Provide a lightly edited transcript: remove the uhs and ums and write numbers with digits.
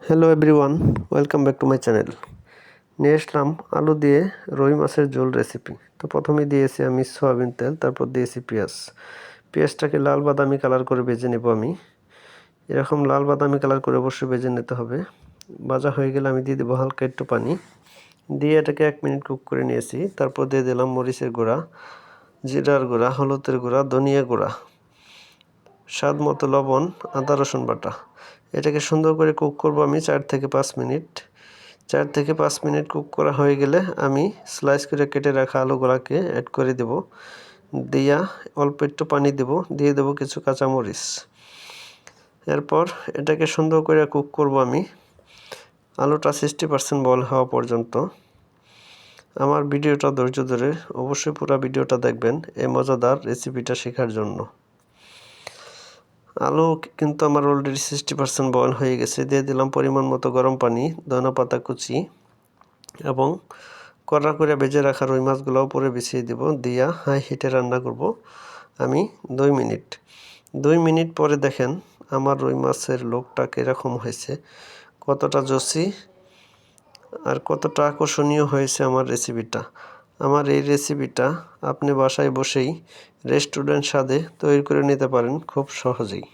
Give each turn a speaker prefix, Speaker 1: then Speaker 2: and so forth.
Speaker 1: Hello everyone, welcome back to my channel. নিয়ে আসলাম আলু দিয়ে রুই মাছের ঝোল রেসিপি। তো প্রথমে দিয়েছি আমি সয়াবিন তেল, তারপর দিয়েছি পেঁয়াজটাকে লাল বাদামি কালার করে ভেজে নেব আমি। এরকম লাল বাদামি কালার করে অবশ্যই ভেজে নিতে হবে। ভাজা হয়ে গেলে আমি দিয়ে দেবো হালকা একটু পানি, দিয়ে এটাকে 1 মিনিট কুক করে নিয়েছি। তারপর দিয়ে দিলাম মরিচের গুঁড়া, জিরার গুঁড়া, হলুদের গুঁড়া, ধনিয়া গুঁড়া, স্বাদ মতো লবণ, আদা রসুন বাটা। এটাকে সুন্দর করে কুক করব আমি 4 থেকে 5 মিনিট। 4 থেকে 5 মিনিট কুক করা হয়ে গেলে আমি স্লাইস করে কেটে রাখা আলুগুলাকে অ্যাড করে দেব। দিয়া অল্প একটু পানি দেব, দিয়ে দেব কিছু কাঁচামরিচ। এরপর এটাকে সুন্দর করে কুক করব আমি আলুটা 60% বয়েল হওয়া পর্যন্ত। আমার ভিডিওটা ধৈর্য ধরে অবশ্যই পুরো ভিডিওটা দেখবেন এই মজাদার রেসিপিটা শেখার জন্য। আলু কিন্তু আমার অলরেডি 60% বয়েল হয়ে গেছে। দিয়ে দিলাম পরিমাণ মতো গরম পানি, ধনেপাতা কুচি এবং কড়া করে ভেজে রাখা রুই মাছগুলো উপরে বিছিয়ে দেব। দিয়া হাই হিটে রান্না করব আমি 2 মিনিট। 2 মিনিট পরে দেখেন আমার রুই মাছের লোকটা কীরকম হয়েছে, কতটা জুসি আর কতটা আকর্ষণীয় হয়েছে আমার রেসিপিটা। আমার এই রেসিপিটা আপনি বাসায় বসেই রেস্টুরেন্ট স্বাদে তৈরি করে নিতে পারেন খুব সহজেই।